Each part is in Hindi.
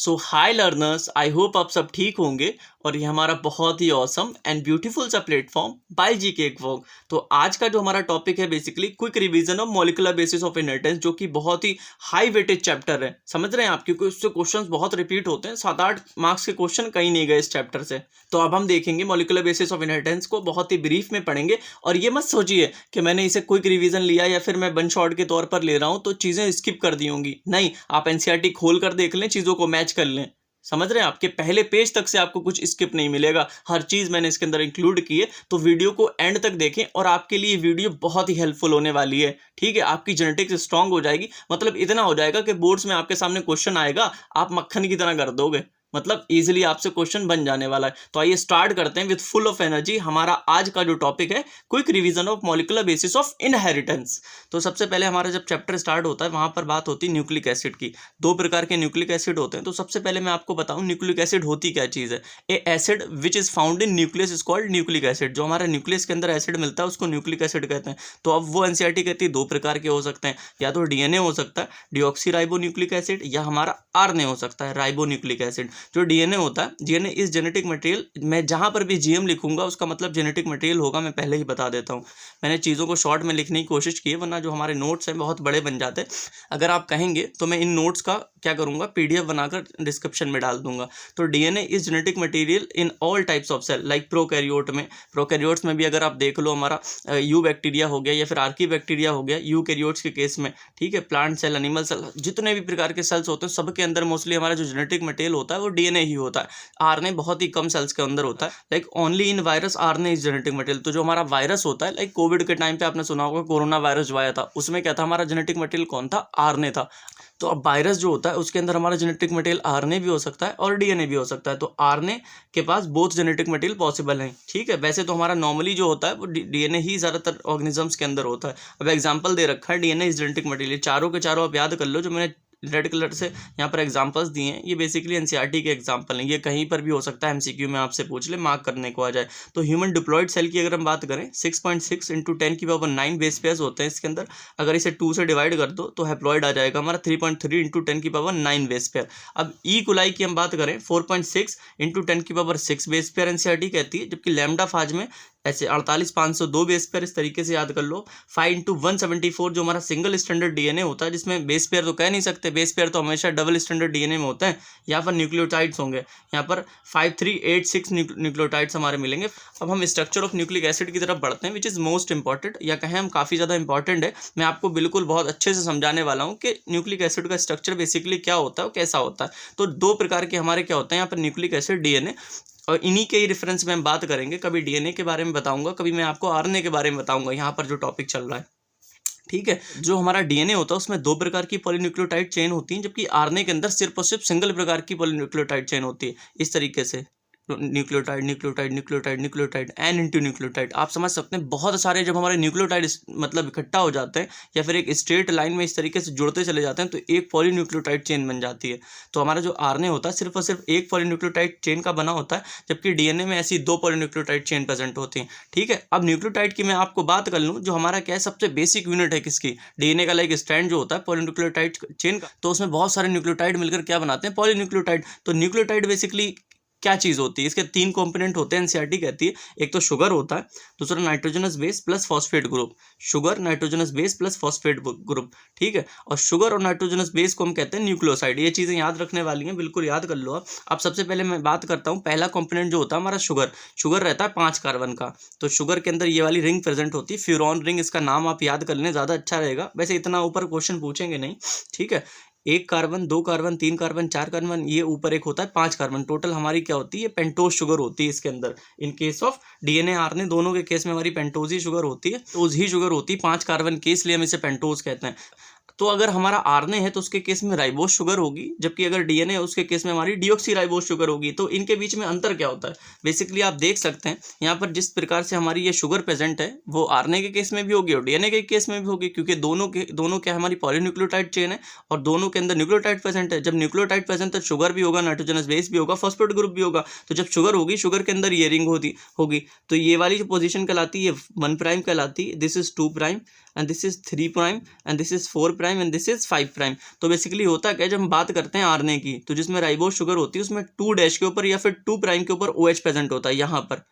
So hi learners, I hope आप सब ठीक होंगे और ये हमारा बहुत ही ऑसम एंड ब्यूटीफुल सा प्लेटफॉर्म बाय जी के वर्क। तो आज का जो हमारा टॉपिक है basically quick revision of molecular basis of inheritance, जो कि बहुत ही हाई वेटेज चैप्टर है। समझ रहे हैं आप, क्योंकि उससे क्वेश्चंस बहुत रिपीट होते हैं। 7-8 मार्क्स के क्वेश्चन कहीं नहीं गए इस चैप्टर से। तो अब हम देखेंगे मॉलिक्यूलर बेसिस ऑफ इनहेरिटेंस को, बहुत ही ब्रीफ में पढ़ेंगे। और ये मत सोचिए कि मैंने इसे क्विक रिवीजन लिया या फिर मैं वन शॉट के तौर पर ले रहा हूँ तो चीजें स्किप कर दी होंगी। नहीं, आप एनसीईआरटी खोल कर देख लें, चीजों को मैच कर लें। समझ रहे हैं, आपके पहले पेज तक से आपको कुछ स्किप नहीं मिलेगा। हर चीज मैंने इसके अंदर इंक्लूड की है। तो वीडियो को एंड तक देखें और आपके लिए वीडियो बहुत ही हेल्पफुल होने वाली है। ठीक है, आपकी जेनेटिक्स स्ट्रांग हो जाएगी। मतलब इतना हो जाएगा कि बोर्ड्स में आपके सामने क्वेश्चन आएगा, आप मक्खन की तरह कर दोगे। मतलब इजीली आपसे क्वेश्चन बन जाने वाला है। तो आइए स्टार्ट करते हैं विद फुल ऑफ एनर्जी। हमारा आज का जो टॉपिक है quick revision of molecular basis of inheritance. तो सबसे पहले हमारा जब चैप्टर स्टार्ट होता है वहां पर बात होती है न्यूक्लिक एसिड की। दो प्रकार के न्यूक्लिक एसिड होते हैं। तो सबसे पहले मैं आपको बताऊं न्यूक्लिक एसिड होती क्या चीज है। A acid which is found in nucleus is called nucleic acid. जो हमारा न्यूक्लियस के अंदर एसिड मिलता है उसको न्यूक्लिक एसिड कहते हैं। तो अब वो एनसीईआरटी कहती है दो प्रकार के हो सकते हैं, या तो डीएनए हो सकता है डिऑक्सी राइबो न्यूक्लिक एसिड, या हमारा आरएनए हो सकता है राइबो न्यूक्लिक एसिड। जो डीएनए होता है, डीएनए इज जेनेटिक मटेरियल। मैं जहां पर भी जीएम लिखूंगा उसका मतलब जेनेटिक मटेरियल होगा, मैं पहले ही बता देता हूं। मैंने चीज़ों को शॉर्ट में लिखने की कोशिश की है, वरना जो हमारे नोट्स हैं बहुत बड़े बन जाते हैं। अगर आप कहेंगे तो मैं इन नोट्स का क्या करूंगा, पीडीएफ बनाकर डिस्क्रिप्शन में डाल दूंगा। तो DNA is genetic material in all types of cell, like prokaryote में। प्रोकैरियोट्स में भी अगर आप देख लो, हमारा यू बैक्टीरिया हो गया या फिर आर्की बैक्टीरिया हो गया यूकैरियोट्स के केस में। ठीक है, प्लांट सेल, एनिमल सेल, जितने भी प्रकार के सेल्स होते हैं सबके अंदर मोस्टली हमारा जो जेनेटिक मटेरियल होता है वो डीएनए ही होता है। आरएनए बहुत ही कम सेल्स के अंदर होता है। Like only in virus RNA is genetic material. तो जो हमारा वायरस होता है, लाइक कोविड के टाइम पे आपने सुना होगा कोरोना वायरस जो आया था, उसमें क्या था, हमारा जेनेटिक मटेरियल कौन था, आरएनए था। तो अब वायरस जो होता है उसके अंदर हमारा जेनेटिक मटेरियल आरएनए भी हो सकता है और डीएनए भी हो सकता है। तो आरएनए के पास बोथ जेनेटिक मटेरियल पॉसिबल है। ठीक है, वैसे तो हमारा नॉर्मली जो होता है वो डीएनए ही ज्यादातर ऑर्गेनिजम्स के अंदर होता है। अब एग्जांपल दे रखा है डीएनए इज जेनेटिक मटेरियल। चारों के चारों आप याद कर लो, जो मैंने रेड कलर से यहाँ पर एग्जांपल्स दिए हैं, ये बेसिकली एनसीईआरटी के एग्जांपल हैं। ये कहीं पर भी हो सकता है, एमसीक्यू में आपसे पूछ ले, मार्क करने को आ जाए। तो ह्यूमन डिप्लॉयड सेल की अगर हम बात करें, 6.6 × 10⁻9 बेस पेयर्स होते हैं इसके अंदर। अगर इसे 2 से डिवाइड कर दो तो हैप्लॉयड आ जाएगा हमारा 3.3 × 10⁻9 बेस पेयर। अब ई कुलाई की हम बात करें, 4.6 × 10⁻6 बेस पेयर एनसीईआरटी कहती है। जबकि लैम्डा फाज में ऐसे 48,502 बेस पेयर, इस तरीके से याद कर लो। 5 × 174 जो हमारा सिंगल स्टैंडर्ड डीएनए होता है, जिसमें बेस पेयर तो कह नहीं सकते, बेस पेयर तो हमेशा डबल स्टैंडर्ड डीएनए में होता है। यहाँ पर न्यूक्लियोटाइड्स होंगे, यहाँ पर 5386 न्यूक्लियोटाइड्स हमारे मिलेंगे। अब हम स्ट्रक्चर ऑफ न्यूक्लिक एसिड की तरफ बढ़ते हैं, विच इज मोस्ट इंपॉर्टेंट, या कहें हम काफ़ी ज़्यादा इंपॉर्टेंट है। मैं आपको बिल्कुल बहुत अच्छे से समझाने वाला हूँ कि न्यूक्लिक एसिड का स्ट्रक्चर बेसिकली क्या होता है और कैसा होता है। तो दो प्रकार के हमारे क्या होते हैं यहाँ पर, न्यूक्लिक एसिड, डीएनए, और इन्हीं के ही रेफरेंस में हम बात करेंगे। कभी डीएनए के बारे में बताऊंगा, कभी मैं आपको आरएनए के बारे में बताऊंगा, यहाँ पर जो टॉपिक चल रहा है। ठीक है, जो हमारा डीएनए होता है उसमें दो प्रकार की पॉलीन्यूक्लियोटाइड चेन होती हैं, जबकि आरएनए के अंदर सिर्फ और सिर्फ सिंगल प्रकार की पॉलीन्यूक्लियोटाइड चेन होती है। इस तरीके से nucleotide nucleotide nucleotide nucleotide n into nucleotide, आप समझ सकते हैं। बहुत सारे जब हमारे न्यूक्लियोटाइड मतलब इकट्ठा हो जाते हैं या फिर एक स्ट्रेट लाइन में इस तरीके से जुड़ते चले जाते हैं तो एक पॉलीन्यूक्लियोटाइड चेन बन जाती है। तो हमारा जो आरएनए होता है सिर्फ और सिर्फ एक पॉलीन्यूक्लियोटाइड चेन का बना होता है, जबकि डीएनए में ऐसी दो पॉलीन्यूक्लियोटाइड चेन प्रेजेंट होती हैं। ठीक है, अब न्यूक्लियोटाइड की मैं आपको बात कर लूँ, जो हमारा क्या है, सबसे बेसिक यूनिट है किसकी, डीएनए का। लाइक स्ट्रैंड जो होता है पॉलीन्यूक्लियोटाइड चेन का, तो उसमें बहुत सारे न्यूक्लियोटाइड मिलकर क्या बनाते हैं, पॉलीन्यूक्लियोटाइड। तो न्यूक्लियोटाइड बेसिकली क्या चीज होती है, इसके 3 कंपोनेंट होते हैं एनसीईआरटी कहती है। एक तो शुगर होता है, दूसरा nitrogenous base plus phosphate group, sugar nitrogenous base plus phosphate group. ठीक है, और शुगर और नाइट्रोजनस बेस को हम कहते हैं न्यूक्लियोसाइड। ये चीजें याद रखने वाली हैं, बिल्कुल याद कर लो आप। अब सबसे पहले मैं बात करता हूँ, पहला कंपोनेंट जो होता है हमारा शुगर। शुगर रहता है 5 कार्बन का। तो शुगर के अंदर ये वाली रिंग प्रेजेंट होती है, फ्यूरॉन रिंग। इसका नाम आप याद कर लें, ज्यादा अच्छा रहेगा। वैसे इतना ऊपर क्वेश्चन पूछेंगे नहीं। ठीक है, 1 कार्बन, 2 कार्बन, 3 कार्बन, 4 कार्बन, ये ऊपर एक होता है 5 कार्बन। टोटल हमारी क्या होती है, पेंटोज शुगर होती है इसके अंदर। In case of DNA RNA दोनों के केस में हमारी पेंटोज ही शुगर होती है, पेंटोज ही शुगर होती है 5 कार्बन की, इसलिए हम इसे पेंटोज कहते हैं। तो अगर हमारा आरएनए है तो उसके केस में राइबोज शुगर होगी, जबकि अगर डीएनए है उसके केस में हमारी डीऑक्सी राइबोज शुगर होगी। तो इनके बीच में अंतर क्या होता है, बेसिकली आप देख सकते हैं यहाँ पर जिस प्रकार से हमारी ये शुगर प्रेजेंट है वो आरएनए के केस में भी होगी और डीएनए के केस में भी होगी, क्योंकि दोनों क्या हमारी पॉलीन्यूक्लियोटाइड चेन है और दोनों के अंदर न्यूक्लियोटाइड प्रेजेंट है। जब न्यूक्लियोटाइड प्रेजेंट है, शुगर भी होगा, नाइट्रोजनस बेस भी होगा, फॉस्फेट ग्रुप भी होगा। तो जब शुगर होगी, शुगर के अंदर ये रिंग होगी, तो ये वाली जो पोजीशन कहलाती है 1' कहलाती है, this is 2', and this is 3 prime and this is 4 prime and this is 5 prime. तो बेसिकली होता क्या है, जब हम बात करते हैं आरएनए की, तो जिसमें राइबोज शुगर होती है उसमें 2 डैश के ऊपर या फिर 2 प्राइम के ऊपर OH प्रेजेंट होता है। यहाँ पर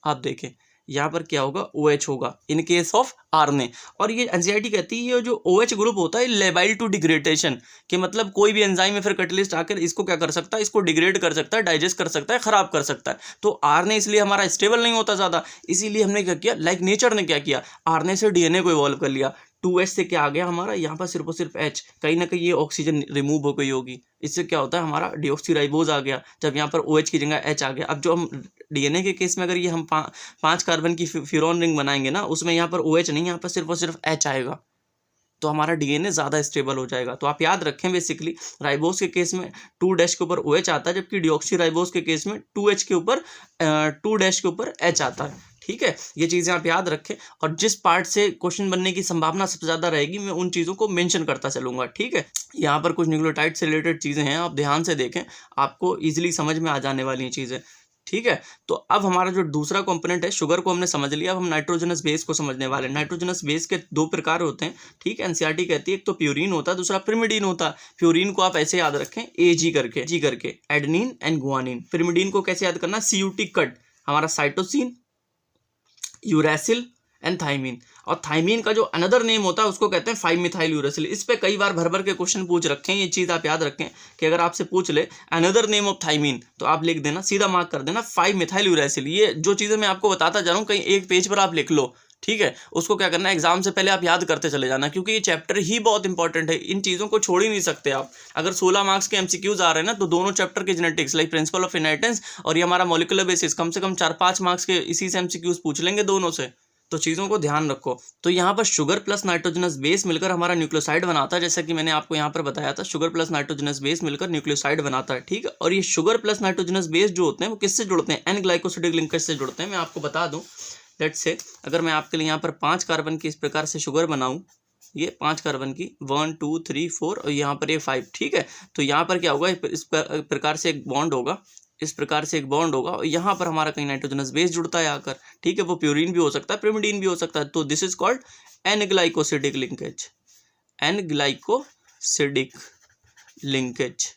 आप देखें, यहाँ पर क्या होगा, OH होगा इन केस ऑफ आरएनए। और ये एनसीईआरटी कहती है ये जो OH ग्रुप होता है लेबाइल टू डिग्रेडेशन, कि मतलब कोई भी एंजाइम या फिर कैटलिस्ट आकर इसको क्या कर सकता है, इसको डिग्रेड कर सकता है, डाइजेस्ट कर सकता है, खराब कर सकता है। तो आरएनए इसलिए हमारा स्टेबल नहीं होता ज़्यादा, इसीलिए हमने क्या किया, लाइक नेचर ने क्या किया, आरएनए से डीएनए को इवॉल्व कर लिया। 2H से क्या आ गया हमारा यहाँ पर सिर्फ और सिर्फ H, कहीं ना कहीं ये ऑक्सीजन रिमूव हो गई होगी, इससे क्या होता है हमारा डीऑक्सीराइबोज आ गया, जब यहाँ पर OH की जगह H आ गया। अब जो हम डीएनए के केस में अगर ये हम 5 कार्बन की फ्यूरॉन रिंग बनाएंगे ना, उसमें यहाँ पर OH नहीं, यहाँ पर सिर्फ और सिर्फ H आएगा, तो हमारा डीएनए ज़्यादा स्टेबल हो जाएगा। तो आप याद रखें बेसिकली राइबोज के केस में 2 डैश के ऊपर OH आता है, जबकि डीऑक्सीराइबोज के केस में 2H के ऊपर 2 डैश के ऊपर H आता है। ठीक है, ये चीज़ें आप याद रखें, और जिस पार्ट से क्वेश्चन बनने की संभावना सबसे ज़्यादा रहेगी मैं उन चीज़ों को मेंशन करता चलूँगा। ठीक है, यहाँ पर कुछ न्यूक्लियोटाइड से रिलेटेड चीज़ें हैं, आप ध्यान से देखें, आपको ईजिली समझ में आ जाने वाली चीज़ें। ठीक है, तो अब हमारा जो दूसरा कंपोनेंट है, शुगर को हमने समझ लिया, अब हम नाइट्रोजनस बेस को समझने वाले हैं। नाइट्रोजनस बेस के 2 प्रकार होते हैं। ठीक है, एनसीईआरटी कहती है एक तो प्यूरिन होता है, दूसरा पिरिमिडीन होता है। प्यूरिन को आप ऐसे याद रखें AG करके एडेनिन एंड गुआनिन। पिरिमिडीन को कैसे याद करना, CUT कट, हमारा साइटोसिन, यूरेसिल एंड थाइमिन। और थाइमिन का जो अनदर नेम होता है उसको कहते हैं 5 मिथाइल यूरेसिल। इस पे कई बार भर के क्वेश्चन पूछ रखे हैं, ये चीज़ आप याद रखें कि अगर आपसे पूछ ले अनदर नेम ऑफ थाइमिन, तो आप लिख देना, सीधा मार्क कर देना 5 मिथाइल यूरेसिल। ये जो चीज़ें मैं आपको बताता जा रहा हूँ कहीं एक पेज पर आप लिख लो। ठीक है, उसको क्या करना है, एग्जाम से पहले आप याद करते चले जाना, क्योंकि ये चैप्टर ही बहुत इंपॉर्टेंट है, इन चीज़ों को छोड़ ही नहीं सकते आप। अगर 16 मार्क्स के MCQs आ रहे हैं ना, तो दोनों चैप्टर के genetics like principle of inheritance और ये हमारा मॉलिक्यूलर बेसिस, कम से कम 4-5 मार्क्स के इसी से MCQs पूछ लेंगे दोनों से, तो चीज़ों को ध्यान रखो। तो यहाँ पर शुगर प्लस नाइट्रोजनस बेस मिलकर हमारा न्यूक्लियोसाइड बनाता है, जैसा कि मैंने आपको यहाँ पर बताया था, शुगर प्लस नाइट्रोजनस बेस मिलकर न्यूक्लियोसाइड बनाता है। ठीक है, और ये शुगर प्लस नाइट्रोजनस बेस जो होते हैं वो किससे जुड़ते हैं, N ग्लाइकोसिडिक लिंकेज से जुड़ते हैं। मैं आपको बता दूं, लेट्स से अगर मैं आपके लिए यहाँ पर 5 कार्बन की इस प्रकार से शुगर बनाऊँ, ये 5 कार्बन की 1 2 3 4 और यहाँ पर ये 5। ठीक है, तो यहाँ पर क्या होगा, इस प्रकार से एक बॉन्ड होगा, इस प्रकार से एक बॉन्ड होगा, और यहाँ पर हमारा कहीं नाइट्रोजनस बेस जुड़ता है आकर। ठीक है, वो प्यूरिन भी हो सकता है, पिरिमिडीन भी हो सकता है। तो this is called N glycosidic linkage, N glycosidic linkage.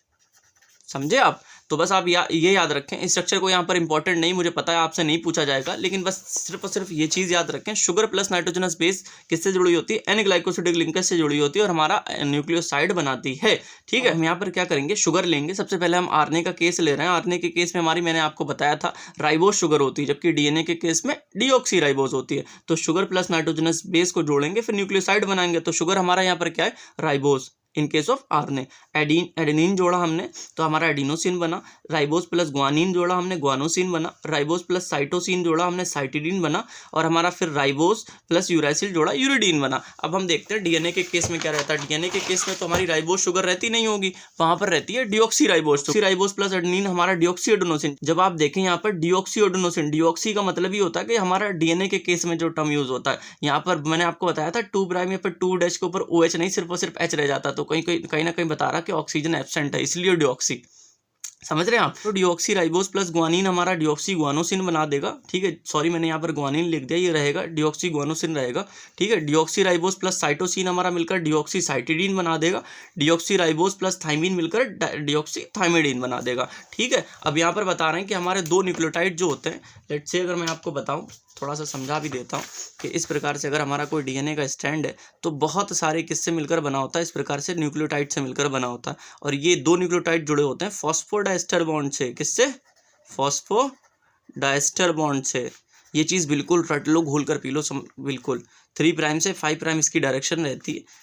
समझे आप? तो बस आप ये याद रखें, इस स्ट्रक्चर को यहाँ पर इंपॉर्टेंट नहीं, मुझे पता है आपसे नहीं पूछा जाएगा, लेकिन बस सिर्फ और सिर्फ ये चीज़ याद रखें, शुगर प्लस नाइट्रोजनस बेस किससे जुड़ी होती है, N ग्लाइकोसिडिक लिंकेज से जुड़ी होती है और हमारा न्यूक्लियोसाइड बनाती है। ठीक है, हम यहाँ पर क्या करेंगे, शुगर लेंगे। सबसे पहले हम आरएनए का केस ले रहे हैं। आरएनए के केस में हमारी, मैंने आपको बताया था, राइबोज शुगर होती है, जबकि डीएनए के केस में डीऑक्सीराइबोज होती है। तो शुगर प्लस नाइट्रोजनस बेस को जोड़ेंगे, फिर न्यूक्लियोसाइड बनाएंगे। तो शुगर हमारा यहाँ पर क्या है, ribose in case of RNA. Adenine जोड़ा हमने तो हमारा एडिनोसिन बना, राइबोज प्लस गुआनिन जोड़ा हमने, गुआनोसिन बना, राइबोज प्लस साइटोसिन जोड़ा हमने, साइटिडीन बना, और हमारा फिर राइबोज प्लस यूरेसिल जोड़ा, यूरिडीन बना। अब हम देखते हैं डीएनए के केस में क्या रहता है। डीएनए के केस में तो हमारी राइबोज शुगर रहती नहीं होगी, वहां पर रहती है डीऑक्सीराइबोज। राइबोज प्लस एडेनिन हमारा डीऑक्सीएडेनोसिन। जब आप देखें यहाँ पर डीऑक्सीएडेनोसिन, डीऑक्सी का मतलब ही होता है कि हमारा डीएनए के केस में जो टर्म यूज होता है, यहाँ पर मैंने आपको बताया था 2 प्राइम या फिर 2 डैश के ऊपर OH नहीं, सिर्फ और सिर्फ H रह जाता, तो कहीं ना कहीं बता रहा कि ऑक्सीजन एब्सेंट है, इसलिए डीऑक्सी। समझ रहे हैं आप? तो डीऑक्सी राइबोज प्लस गुआनिन हमारा डीऑक्सी गुआनोसिन बना देगा। ठीक है, सॉरी मैंने यहाँ पर गुआनिन लिख दिया, ये रहेगा डीऑक्सी गुआनोसिन रहेगा। ठीक है, डीऑक्सी राइबोज प्लस साइटोसिन हमारा मिलकर डीऑक्सी साइटिडीन बना देगा। डीऑक्सी राइबोज प्लस थाइमिन मिलकर डीऑक्सी थाइमिडीन बना देगा। ठीक है, अब यहाँ पर बता रहे हैं कि हमारे 2 न्यूक्लियोटाइड जो होते हैं, लेट्स से अगर मैं आपको बताऊँ, थोड़ा सा समझा भी देता हूँ कि इस प्रकार से अगर हमारा कोई डीएनए का स्ट्रैंड है तो बहुत सारे किससे मिलकर बना होता है, इस प्रकार से न्यूक्लियोटाइड से मिलकर बना होता है। और ये 2 न्यूक्लियोटाइड जुड़े होते हैं फॉस्फोडाइस्टर बॉन्ड से। किससे? फॉस्फोडाइस्टर बॉन्ड से। ये चीज़ बिल्कुल रट लो, घोल कर पी लो, बिल्कुल। 3 प्राइम से 5 प्राइम इसकी डायरेक्शन रहती है।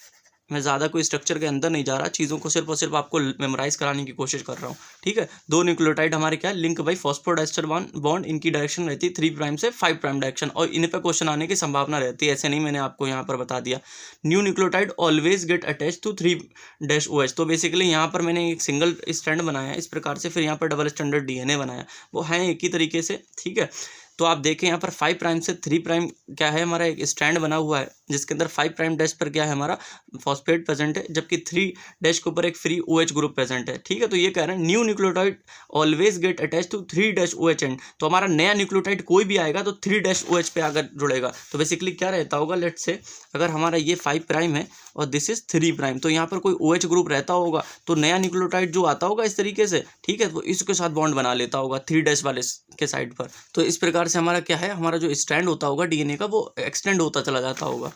मैं ज़्यादा कोई स्ट्रक्चर के अंदर नहीं जा रहा, चीज़ों को सिर्फ और सिर्फ आपको मेमोराइज कराने की कोशिश कर रहा हूँ। ठीक है, 2 न्यूक्लियोटाइड हमारे क्या लिंक बाई फॉस्फोडाइस्टर बॉन्ड, इनकी डायरेक्शन रहती है 3 प्राइम से 5 प्राइम डायरेक्शन, और इन पर क्वेश्चन आने की संभावना रहती है, ऐसे नहीं, मैंने आपको यहाँ पर बता दिया। New nucleotide always get attach to 3-OH। तो बेसिकली यहाँ पर मैंने एक सिंगल स्ट्रैंड बनाया इस प्रकार से, फिर यहाँ पर डबल स्टैंडर्ड डीएनए बनाया, वो है एक ही तरीके से। ठीक है, तो आप देखें यहाँ पर 5 प्राइम से 3 प्राइम क्या है, हमारा एक स्ट्रैंड बना हुआ है, जिसके अंदर 5 प्राइम डैश पर क्या है हमारा फॉस्फेट प्रेजेंट है, जबकि 3 डैश के ऊपर एक फ्री OH ग्रुप प्रेजेंट है। ठीक है, तो ये कह रहे हैं new nucleotide always get attach to 3 dash OH end. तो हमारा नया न्यूक्लियोटाइड कोई भी आएगा तो 3 डैश OH पे आकर जुड़ेगा। तो बेसिकली क्या रहता होगा, लेट्स से अगर हमारा ये 5 प्राइम है और दिस इज 3 प्राइम, तो यहाँ पर कोई OH ग्रुप रहता होगा, तो नया न्यूक्लियोटाइड जो आता होगा इस तरीके से, ठीक है, तो इसके साथ बॉन्ड बना लेता होगा 3 डैश वाले के साइड पर। तो इस प्रकार से हमारा क्या है, हमारा जो स्ट्रैंड होता होगा DNA का वो एक्सटेंड होता चला जाता होगा।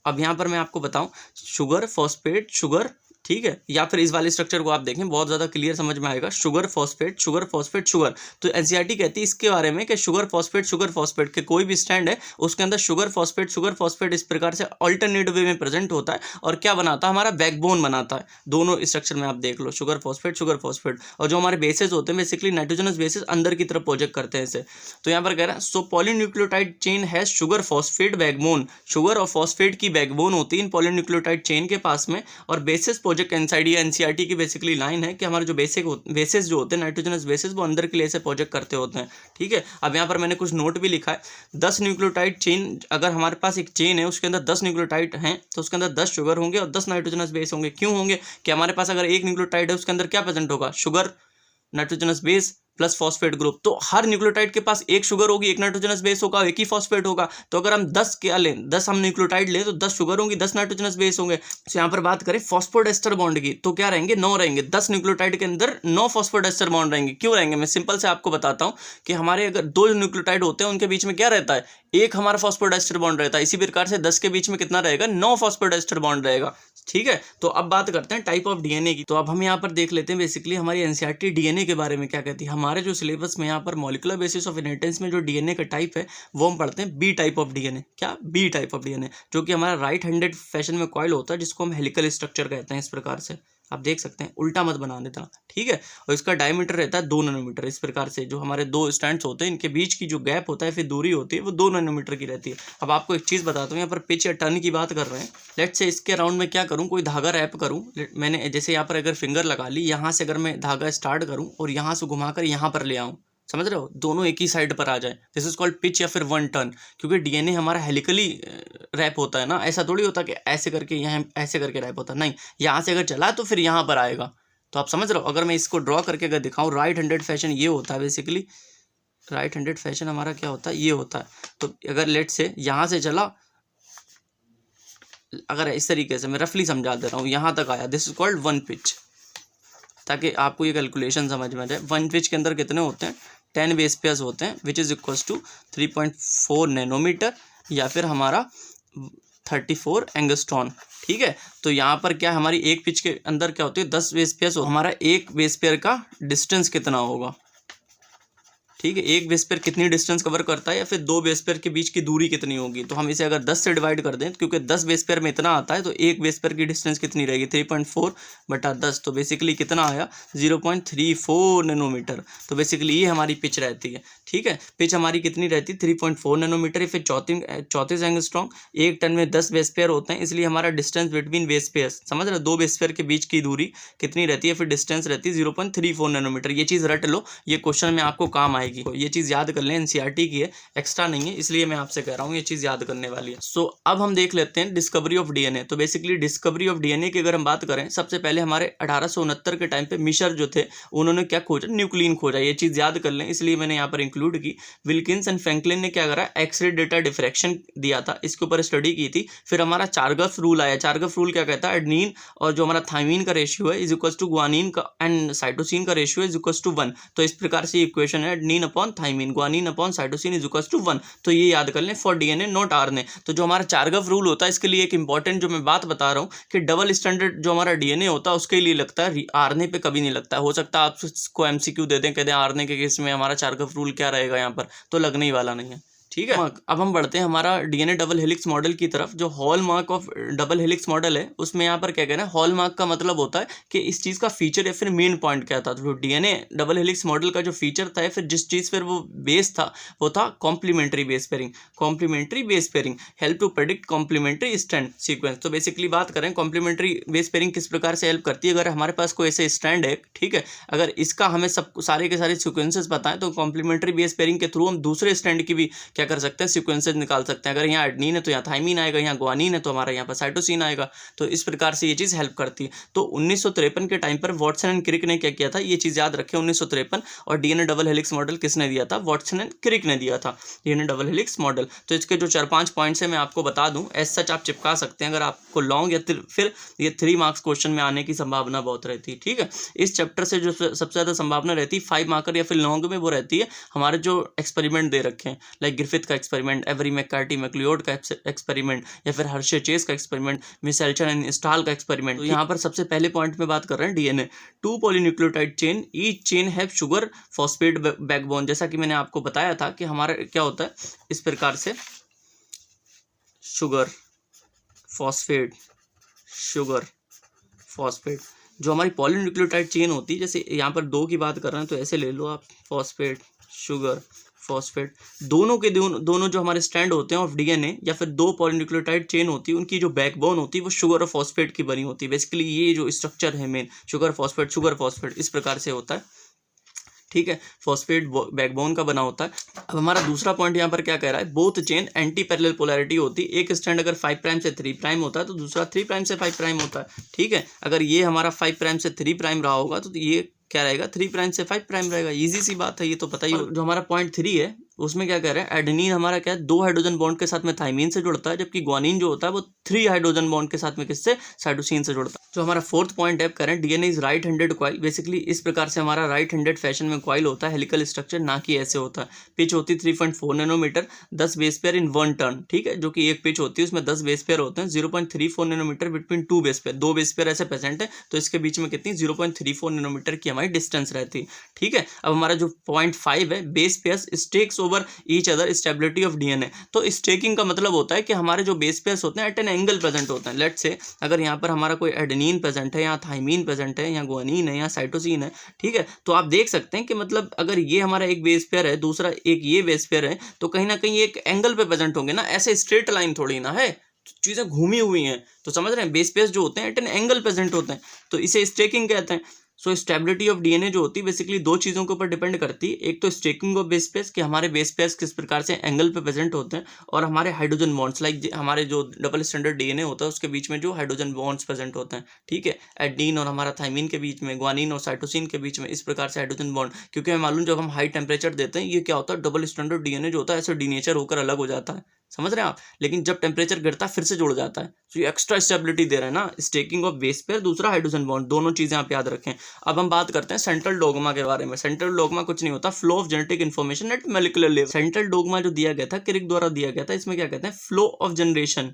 अब यहाँ पर मैं आपको बताऊं, शुगर फॉस्फेट शुगर, ठीक है, या फिर इस वाले स्ट्रक्चर को आप देखें बहुत ज़्यादा क्लियर समझ में आएगा, sugar phosphate sugar phosphate sugar. तो एनसीईआरटी कहती है इसके बारे में कि शुगर फॉस्फेट के कोई भी स्टैंड है उसके अंदर शुगर फॉस्फेट इस प्रकार से अल्टरनेट वे में प्रेजेंट होता है और क्या बनाता है, हमारा बैकबोन बनाता है। दोनों स्ट्रक्चर में आप देख लो, शुगर फॉस्फेट और जो हमारे बेसेस होते हैं बेसिकली नाइट्रोजनस बेसेस अंदर की तरफ प्रोजेक्ट करते हैं इसे। तो यहाँ पर कह रहा है so polynucleotide chain has sugar phosphate backbone, sugar और फॉस्फेट की बैकबोन होती है इन पॉलीन्यूक्लियोटाइड चेन के पास में, और बेसिस प्रोजेक्ट एनसाइड, ये एनसीईआरटी की बेसिकली लाइन है कि हमारे जो बेसिस जो होते हैं नाइट्रोजनस बेसिस वो अंदर के लिए से प्रोजेक्ट करते होते हैं। ठीक है, अब यहाँ पर मैंने कुछ नोट भी लिखा है, 10 न्यूक्लियोटाइड चेन, अगर हमारे पास एक चेन है उसके अंदर 10 न्यूक्लियोटाइड हैं तो उसके अंदर 10 शुगर होंगे और 10 नाइट्रोजनस बेस होंगे। क्यों होंगे कि हमारे पास अगर एक न्यूक्लियोटाइड है उसके अंदर क्या प्रेजेंट होगा, sugar nitrogenous base plus phosphate group. तो हर न्यूक्लियोटाइड के पास एक शुगर होगी, एक नाइट्रोजनस बेस होगा, एक ही फॉस्फेट होगा। तो अगर हम 10 क्या लें, 10 हम न्यूक्लियोटाइड लें तो 10 शुगर होंगी, 10 नाइट्रोजनस बेस होंगे। तो यहाँ पर बात करें फॉस्फोडेस्टर बॉन्ड की तो क्या रहेंगे, 9 रहेंगे। 10 न्यूक्लियोटाइड के अंदर 9 फॉस्फोडेस्टर बॉन्ड रहेंगे। क्यों रहेंगे, मैं सिंपल से आपको बताता हूँ कि हमारे अगर 2 न्यूक्लियोटाइड होते हैं उनके बीच में क्या रहता है, एक हमारा फॉस्फोडेस्टर बॉन्ड रहता है। इसी प्रकार से 10 के बीच में कितना रहेगा, 9 फॉस्फोडेस्टर बॉन्ड रहेगा। ठीक है, तो अब बात करते हैं टाइप ऑफ डीएनए की। तो अब हम यहाँ पर देख लेते हैं बेसिकली हमारी एनसीईआरटी डीएनए के बारे में क्या कहती है। हमारे जो सिलेबस में यहाँ पर मॉलिक्यूलर बेसिस ऑफ इनहेरिटेंस में जो डीएनए का टाइप है वो हम पढ़ते हैं बी टाइप ऑफ डीएनए। क्या, बी टाइप ऑफ डीएनए, जो कि हमारा राइट हैंडेड फैशन में कॉइल होता है, जिसको हम हेलिकल स्ट्रक्चर कहते हैं। इस प्रकार से आप देख सकते हैं, उल्टा मत बना देता, ठीक है। और इसका डायमीटर रहता है 2 नैनोमीटर। इस प्रकार से जो हमारे 2 स्टैंड्स होते हैं इनके बीच की जो गैप होता है, फिर दूरी होती है, वो 2 नैनोमीटर की रहती है। अब आपको एक चीज़ बताता हूँ, यहाँ पर पिच या टर्न की बात कर रहे हैं। लेट्स से इसके अराउंड में क्या करूँ, कोई धागा रैप करूँ। मैंने जैसे यहाँ पर अगर फिंगर लगा ली, यहाँ से अगर मैं धागा स्टार्ट करूँ और यहाँ से घुमाकर यहाँ पर ले आऊँ, समझ रहे हो, दोनों एक ही साइड पर आ जाए, दिस इज कॉल्ड पिच या फिर 1 टर्न। क्योंकि डीएनए हमारा हेलिकली रैप होता है ना, ऐसा थोड़ी होता कि ऐसे करके यहाँ ऐसे करके रैप होता, नहीं, यहाँ से अगर चला तो फिर यहाँ पर आएगा। तो आप समझ रहे हो, अगर मैं इसको ड्रॉ करके अगर दिखाऊँ, राइट हैंडेड फैशन ये होता है बेसिकली, राइट हैंडेड फैशन हमारा क्या होता है, ये होता है। तो अगर लेट से यहाँ से चला, अगर इस तरीके से मैं रफली समझा दे रहा हूँ, यहाँ तक आया, दिस इज कॉल्ड 1 पिच, ताकि आपको ये कैलकुलेशन समझ में आ जाए। 1 पिच के अंदर कितने होते हैं, 10 बेस पेयर्स होते हैं, which is equals to 3.4 nanometre या फिर हमारा 34 एंगस्ट्रॉन। ठीक है, तो यहाँ पर क्या हमारी एक पिच के अंदर क्या होती है, 10 बेस पेयर्स, हमारा एक बेस पेयर का डिस्टेंस कितना होगा। ठीक है, एक बेस पेयर कितनी डिस्टेंस कवर करता है या फिर 2 बेस पेयर के बीच की दूरी कितनी होगी। तो हम इसे अगर 10 से डिवाइड कर दें, क्योंकि 10 बेस पेयर में इतना आता है, तो एक बेस पेयर की डिस्टेंस कितनी रहेगी, 3.4 बटा 10, तो बेसिकली कितना आया, 0.34 नैनोमीटर। तो बेसिकली ये हमारी पिच रहती है। ठीक है, पिच हमारी कितनी रहती है, 3.4 नैनोमीटर। फिर 34 एंगस्ट्रॉम, एक टन में 10 बेस पेयर होते हैं, इसलिए हमारा डिस्टेंस बिटवीन बेस पेयर, समझ रहे हो, 2 बेस पेयर के बीच की दूरी कितनी रहती है, फिर डिस्टेंस रहती है 0.34 नैनोमीटर। ये चीज़ रट लो, ये क्वेश्चन में आपको काम आएगी। ये चीज़ याद कर लें, एनसीईआरटी की है, एक्स्ट्रा नहीं है, इसलिए मैं आपसे कह रहा हूँ ये चीज़ याद करने वाली है। सो अब हम देख लेते हैं डिस्कवरी ऑफ डीएनए। तो बेसिकली डिस्कवरी ऑफ डीएनए की अगर हम बात करें, सबसे पहले हमारे 1869 के टाइम पे मिशर जो थे उन्होंने क्या खोजा, न्यूक्लिन खोजा। ये चीज़ याद कर लें, इसलिए मैंने यहाँ पर इंक्लूड की। विल्किंस एंड फ्रैंकलिन ने क्या करा, एक्सरे डेटा डिफ्रैक्शन दिया था, इसके ऊपर स्टडी की थी। फिर हमारा चारगफ रूल आया। चारगफ रूल क्या कहता है, एडनीन और जो हमारा थाइमीन का रेशियो है इज इक्वल्स टू ग्वानिन का एंड साइटोसिन का रेशियो इज इक्वल्स टू 1। तो इस प्रकार से इक्वेशन है, adenine upon thymine, guanine upon cytosine is equals to 1। तो ये याद कर लें फॉर डीएनए नॉट आरएनए। तो जो हमारा चारगफ रूल होता है, इसके लिए एक इंपॉर्टेंट जो मैं बात बता रहा हूँ कि डबल स्टैंडर्ड जो हमारा डीएनए होता है उसके लिए लगता है, आरएनए पे कभी नहीं लगता है। हो सकता है आपको एमसीक्यू दे दें, कहते हैं आरएनए के केस में हमारा चारगफ रूल क्या रहेगा यहाँ पर, तो लगने ही वाला नहीं है। ठीक है, अब हम बढ़ते हैं हमारा डीएनए डबल हेलिक्स मॉडल की तरफ। जो hallmark of double helix model है उसमें यहाँ पर क्या कहना है, हॉलमार्क का मतलब होता है कि इस चीज़ का फीचर या फिर मेन पॉइंट क्या था। तो डीएनए डबल हेलिक्स मॉडल का जो फीचर था या फिर जिस चीज़ पर वो बेस था वो था complementary base pairing. Complementary base pairing help to predict complementary strand sequence. तो बेसिकली बात करें कॉम्प्लीमेंट्री बेस पेयरिंग किस प्रकार से हेल्प करती है, अगर हमारे पास कोई ऐसे स्ट्रैंड है, ठीक है, अगर इसका हमें सब सारे के सारे सीक्वेंसेस पता है तो कॉम्प्लीमेंट्री बेस पेयरिंग के थ्रू हम दूसरे स्ट्रैंड की भी क्या कर सकते हैं, सीक्वेंसेज निकाल सकते हैं। अगर यहाँ एडनिन है तो यहाँ थाइमिन आएगा, यहाँ ग्वानिन है तो हमारा यहाँ पर साइटोसिन आएगा। तो इस प्रकार से ये चीज़ हेल्प करती है। तो 1953 के टाइम पर वॉटसन एंड क्रिक ने क्या किया था, ये चीज़ याद रखें 1953। और डीएनए डबल हेलिक्स मॉडल किसने दिया था, वॉटसन एंड क्रिक ने दिया था डीएनए डबल हेलिक्स मॉडल। तो इसके जो 4-5 पॉइंट्स है मैं आपको बता दूं, एज सच आप चिपका सकते हैं अगर आपको लॉन्ग या फिर ये 3 मार्क्स क्वेश्चन में आने की संभावना बहुत रहती है। ठीक है, इस चैप्टर से जो सबसे ज़्यादा संभावना रहती है 5 मार्कर या फिर लॉन्ग में, वो रहती है हमारे जो एक्सपेरिमेंट दे रखे हैं, लाइक ग्रिफिथ का एक्सपेरिमेंट, एवरी मैककार्टी मैक्लियोड का एक्सपेरिमेंट, या फिर हर्शे चेस का एक्सपेरिमेंट, मिसेल्सन एंड स्टाल का एक्सपेरिमेंट। तो यहाँ पर सबसे पहले पॉइंट में बात कर रहे हैं DNA, 2 polynucleotide chain, each chain have sugar phosphate backbone. जैसा कि मैंने आपको बताया था कि हमारा क्या होता है इस प्रकार से, शुगर फॉस्फेट, शुगर फॉस्फेट, जो हमारी पॉलीन्यूक्लियोटाइड चेन होती है, जैसे यहाँ पर 2 की बात कर रहे हैं तो ऐसे ले लो आप, फॉस्फेट, शुगर, फॉस्फेट, दोनों के दोनों जो हमारे स्टैंड होते हैं ऑफ डीएनए, या फिर 2 पॉलीन्यूक्लियोटाइड चेन होती है, उनकी जो बैकबोन होती है वो शुगर और फॉस्फेट की बनी होती है। बेसिकली ये जो स्ट्रक्चर है मेन, शुगर फॉस्फेट इस प्रकार से होता है। ठीक है, फॉस्फेट बैकबोन का बना होता है। अब हमारा दूसरा पॉइंट यहाँ पर क्या कह रहा है, both chain anti parallel polarity होती है। एक स्टैंड अगर 5 प्राइम से 3 प्राइम होता है तो दूसरा 3 प्राइम से 5 प्राइम होता है। ठीक है, अगर ये हमारा 5 प्राइम से 3 प्राइम रहा होगा तो ये क्या रहेगा, 3 प्राइम से 5 प्राइम रहेगा। इजी सी बात है, ये तो पता ही। जो हमारा पॉइंट 3 है उसमें क्या कह रहे हैं, एडेनिन हमारा क्या है, 2 हाइड्रोजन बॉन्ड के साथ में थाइमिन से जुड़ता है, जबकि ग्वानिन जो होता है वो 3 हाइड्रोजन बॉन्ड के साथ में किससे, साइटोसिन से जुड़ता है। जो हमारा 4th पॉइंट है, करें DNA is right handed coil. Basically इस प्रकार से हमारा राइट हैंडेड फैशन में कॉइल होता है, हेलिकल स्ट्रक्चर, ना कि ऐसे होता है। पिच होती है 3.4 नैनोमीटर, 10 बेस पेयर इन 1 टर्न। ठीक है, जो कि एक पिच होती है उसमें 10 बेस पेयर होते हैं, 0.34 nanometre between 2 base pair, 2 base pair ऐसे प्रेजेंट है, तो इसके बीच में कितनी 0.34 नैनोमीटर की हमारी डिस्टेंस रहती है। ठीक है, अब हमारा जो पॉइंट 5 है, base pairs stakes over each other stability of DNA. तो स्टेकिंग का मतलब होता है कि हमारे जो बेस पेयर्स होते हैं एट एन एंगल प्रेजेंट होते हैं। लेट्स से अगर यहाँ पर हमारा कोई एडेनिन प्रेजेंट है, यहाँ थाइमिन प्रेजेंट है, यहाँ ग्वानिन है, यहाँ साइटोसिन है। ठीक है, तो आप देख सकते हैं कि मतलब अगर ये हमारा एक बेस पेयर है, दूसरा एक ये बेस पेयर है, तो कहीं ना कहीं एक एंगल पे प्रेजेंट होंगे ना, ऐसे स्ट्रेट लाइन थोड़ी ना है, चीज़ें घूमी हुई हैं। तो समझ रहे हैं, बेस पेयर्स जो होते हैं एट एन एंगल प्रेजेंट होते हैं, तो इसे स्टेकिंग कहते हैं। सो स्टेबिलिटी ऑफ डीएनए जो होती है बेसिकली 2 चीज़ों के ऊपर डिपेंड करती है। एक तो स्टेकिंग ऑफ बेस पेयर्स, कि हमारे बेस पेयर्स किस प्रकार से एंगल पे प्रेजेंट होते हैं, और हमारे हाइड्रोजन बॉन्ड्स, लाइक हमारे जो डबल स्टैंडर्ड डीएनए होता है उसके बीच में जो हाइड्रोजन बॉन्ड्स प्रेजेंट होते हैं। ठीक है, एडीन और हमारा थाइमिन के बीच में, ग्वानिन और साइटोसिन के बीच में, इस प्रकार से हाइड्रोजन बॉन्ड। क्योंकि हमें मालूम जब हम हाई टेम्परेचर देते हैं, ये क्या होता है, डबल स्टैंडर्ड डीएनए जो होता है ऐसे डीनेचर होकर अलग हो जाता है, समझ रहे हैं आप। लेकिन जब टेम्परेचर गिरता है फिर से जुड़ जाता है, तो ये एक्स्ट्रा स्टेबिलिटी दे रहा है ना, स्टेकिंग ऑफ बेस पेयर, दूसरा हाइड्रोजन बॉन्ड, दोनों चीजें आप याद रखें। अब हम बात करते हैं सेंट्रल डोगमा के बारे में। सेंट्रल डोगमा कुछ नहीं होता, flow of genetic information at molecular level. Central dogma जो दिया गया था क्रिक द्वारा दिया गया था, इसमें क्या कहते हैं, फ्लो ऑफ जनरेशन।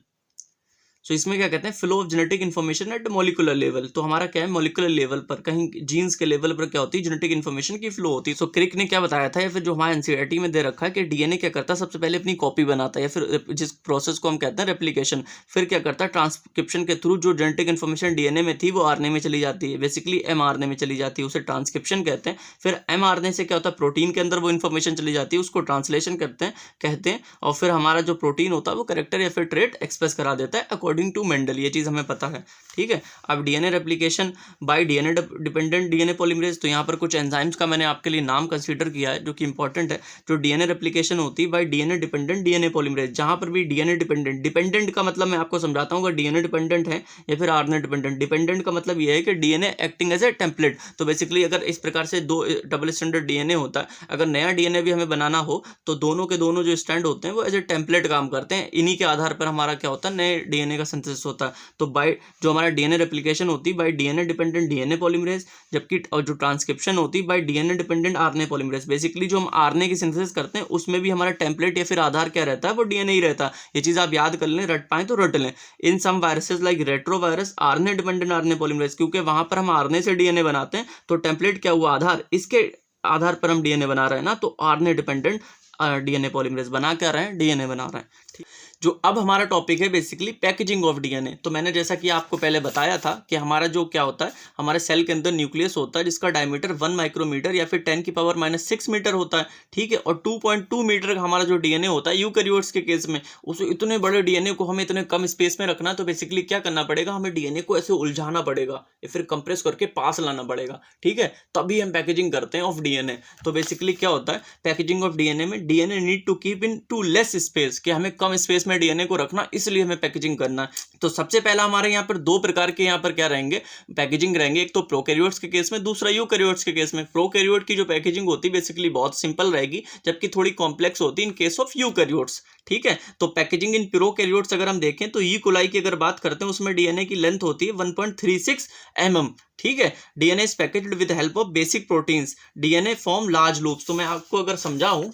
सो इसमें क्या कहते हैं, flow of genetic information at molecular level. तो हमारा क्या है, मॉलिक्यूलर लेवल पर, कहीं जीन्स के लेवल पर क्या होती है, जेनेटिक इन्फॉर्मेशन की फ्लो होती है। सो क्रिक ने क्या बताया था, या फिर जो हमारे एनसीईआरटी में दे रखा है कि डीएनए क्या करता है, सबसे पहले अपनी कॉपी बनाता है, या फिर जिस प्रोसेस को हम कहते हैं रेप्लिकेशन। फिर क्या करता है, ट्रांसक्रिप्शन के थ्रू जो जेनेटिक इन्फॉर्मेशन डीएनए में थी वो आरएनए में चली जाती है, बेसिकली एमआरएनए में चली जाती है, उसे ट्रांसक्रिप्शन कहते हैं। फिर एमआरएनए से क्या होता है, प्रोटीन के अंदर वो इन्फॉर्मेशन चली जाती है, उसको ट्रांसलेशन कहते हैं। और फिर हमारा जो प्रोटीन होता है वो कैरेक्टर या फिर ट्रेट एक्सप्रेस करा देता है अकॉर्डिंग टू मेंडल। ये चीज़ हमें पता है। ठीक है, अब DNA replication bye DNA dependent DNA polymerase, तो यहाँ पर कुछ एंजाइम्स का मैंने आपके लिए नाम कंसीडर किया है जो कि इंपॉर्टेंट है। जो डीएनए रेप्लिकेशन होती है bye DNA dependent DNA polymerase, जहाँ पर भी डीएनए डिपेंडेंट का मतलब मैं आपको समझाता हूँ, अगर डीएनए डिपेंडेंट है या फिर आरएनए डिपेंडेंट। डिपेंडेंट का मतलब ये है कि DNA acting as a template. तो बेसिकली अगर इस प्रकार से 2 डबल स्टैंडर्ड डीएनए होता है, अगर नया डीएनए भी हमें बनाना हो तो दोनों के दोनों जो स्टैंड होते हैं वो एज ए टेम्पलेट काम करते हैं। इन्हीं के आधार पर हमारा क्या होता है, नए डीएनए का सिंथेसिस होता है। तो बाय जो हमारा डीएनए रेप्लिकेशन होती है bye DNA dependent DNA polymerase, जबकि और जो ट्रांसक्रिप्शन होती है bye DNA dependent RNA polymerase. Basically जो हम आरएनए की सिंथेसिस करते हैं उसमें भी हमारा टेम्पलेट या फिर आधार क्या रहता है, वो डीएनए ही रहता है। ये चीज़ आप याद कर लें, रट पाएं तो रट लें। In some viruses like retrovirus RNA dependent RNA polymerase, क्योंकि वहां पर हम आरएनए से डीएनए बनाते हैं, तो टेम्पलेट क्या हुआ, आधार, इसके आधार पर हम डीएनए बना रहे हैं ना, तो आरएनए डिपेंडेंट डीएनए पॉलीमरेज बना क्या रहे हैं, डीएनए बना रहे हैं। जो अब हमारा टॉपिक है बेसिकली पैकेजिंग ऑफ डीएनए। तो मैंने जैसा कि आपको पहले बताया था कि हमारा जो क्या होता है, हमारे सेल के अंदर न्यूक्लियस होता है जिसका डायमीटर 1 माइक्रोमीटर या फिर 10⁻⁻⁶ मीटर होता है, ठीक है। और 2.2 मीटर का हमारा जो डीएनए होता है यूकैरियोट्स के केस में, उस इतने बड़े डीएनए को हमें इतने कम स्पेस में रखना, तो बेसिकली क्या करना पड़ेगा, हमें डीएनए को ऐसे उलझाना पड़ेगा या फिर कंप्रेस करके पास लाना पड़ेगा, ठीक है, तभी हम पैकेजिंग करते हैं ऑफ डीएनए। तो बेसिकली क्या होता है पैकेजिंग ऑफ डीएनए में, DNA need to keep in too less space, कि हमें कम स्पेस में डीएनए को रखना, इसलिए हमें पैकेजिंग करना है। तो सबसे पहला हमारे यहाँ पर दो प्रकार के यहाँ पर क्या रहेंगे, पैकेजिंग रहेंगे, एक तो प्रोकैरियोट्स के केस में, दूसरा यूकैरियोट्स के केस में। प्रोकैरियोट की जो पैकेजिंग होती है बेसिकली बहुत सिंपल रहेगी, जबकि थोड़ी कॉम्प्लेक्स होती है इन केस ऑफ यूकैरियोट्स, ठीक है। तो पैकेजिंग इन प्रोकैरियोट्स अगर हम देखें तो ई कोलाई की अगर बात करते हैं उसमें डीएनए की लेंथ होती है 1.36 mm, ठीक है। DNA is packaged with help of basic proteins, DNA form large loops. तो मैं आपको अगर समझाऊं